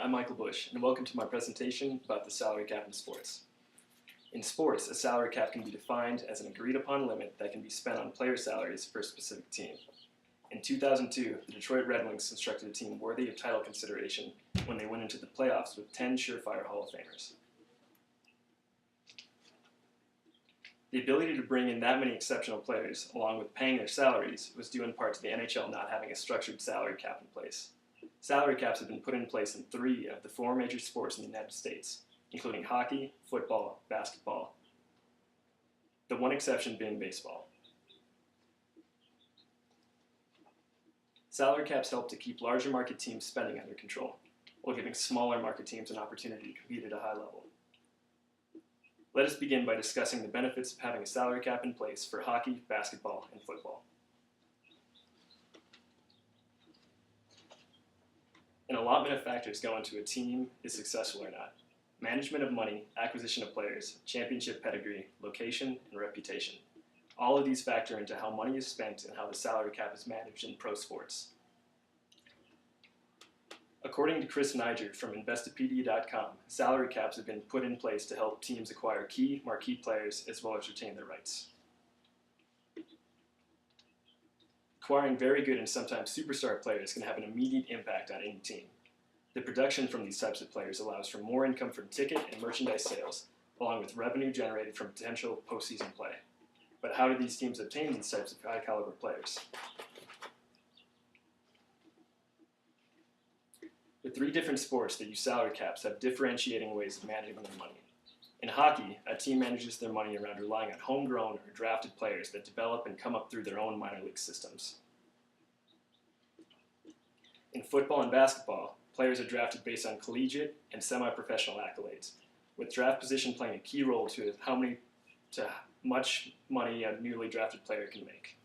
I'm Michael Bush, and welcome to my presentation about the salary cap in sports. In sports, a salary cap can be defined as an agreed-upon limit that can be spent on player salaries for a specific team. In 2002, the Detroit Red Wings constructed a team worthy of title consideration when they went into the playoffs with 10 surefire Hall of Famers. The ability to bring in that many exceptional players, along with paying their salaries, was due in part to the NHL not having a structured salary cap in place. Salary caps have been put in place in 3 of the 4 major sports in the United States, including hockey, football, basketball, the one exception being baseball. Salary caps help to keep larger market teams' spending under control, while giving smaller market teams an opportunity to compete at a high level. Let us begin by discussing the benefits of having a salary cap in place for hockey, basketball, and football. An allotment of factors go into a team is successful or not. Management of money, acquisition of players, championship pedigree, location, and reputation. All of these factor into how money is spent and how the salary cap is managed in pro sports. According to Chris Nigert from Investopedia.com, salary caps have been put in place to help teams acquire key marquee players as well as retain their rights. Acquiring very good and sometimes superstar players can have an immediate impact on any team. The production from these types of players allows for more income from ticket and merchandise sales, along with revenue generated from potential postseason play. But how do these teams obtain these types of high-caliber players? The 3 different sports that use salary caps have differentiating ways of managing their money. In hockey, a team manages their money around relying on homegrown or drafted players that develop and come up through their own minor league systems. In football and basketball, players are drafted based on collegiate and semi-professional accolades, with draft position playing a key role to how much money a newly drafted player can make.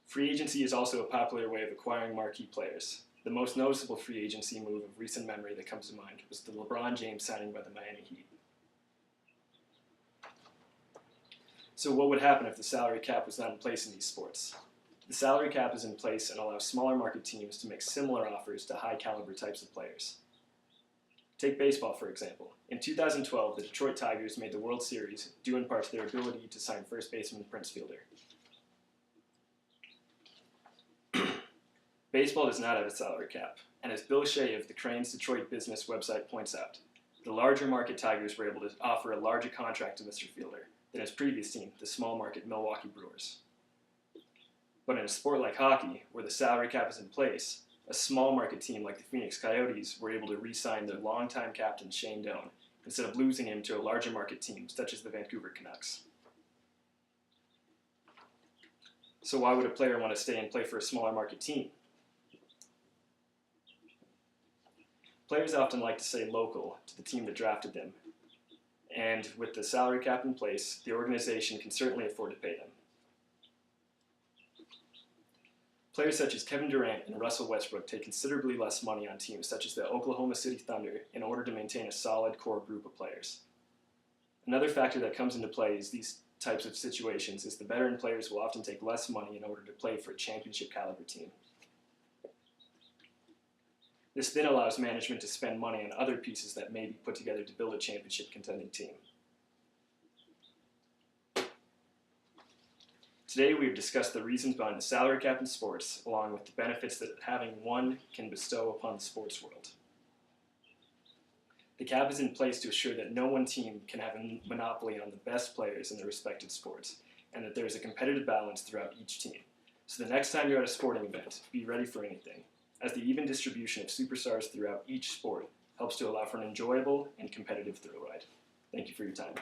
Free agency is also a popular way of acquiring marquee players. The most noticeable free agency move of recent memory that comes to mind was the LeBron James signing by the Miami Heat. So what would happen if the salary cap was not in place in these sports? The salary cap is in place and allows smaller market teams to make similar offers to high caliber types of players. Take baseball, for example. In 2012, the Detroit Tigers made the World Series due in part to their ability to sign first baseman Prince Fielder. Baseball does not have a salary cap, and as Bill Shea of the Crane's Detroit Business website points out, the larger market Tigers were able to offer a larger contract to Mr. Fielder than his previous team, the small market Milwaukee Brewers. But in a sport like hockey, where the salary cap is in place, a small market team like the Phoenix Coyotes were able to re-sign their longtime captain Shane Doan instead of losing him to a larger market team such as the Vancouver Canucks. So why would a player want to stay and play for a smaller market team? Players often like to stay local to the team that drafted them, and with the salary cap in place, the organization can certainly afford to pay them. Players such as Kevin Durant and Russell Westbrook take considerably less money on teams such as the Oklahoma City Thunder in order to maintain a solid core group of players. Another factor that comes into play in these types of situations is the veteran players will often take less money in order to play for a championship caliber team. This then allows management to spend money on other pieces that may be put together to build a championship contending team. Today we have discussed the reasons behind the salary cap in sports, along with the benefits that having one can bestow upon the sports world. The cap is in place to assure that no one team can have a monopoly on the best players in their respective sports, and that there is a competitive balance throughout each team. So the next time you're at a sporting event, be ready for anything, as the even distribution of superstars throughout each sport helps to allow for an enjoyable and competitive thrill ride. Thank you for your time.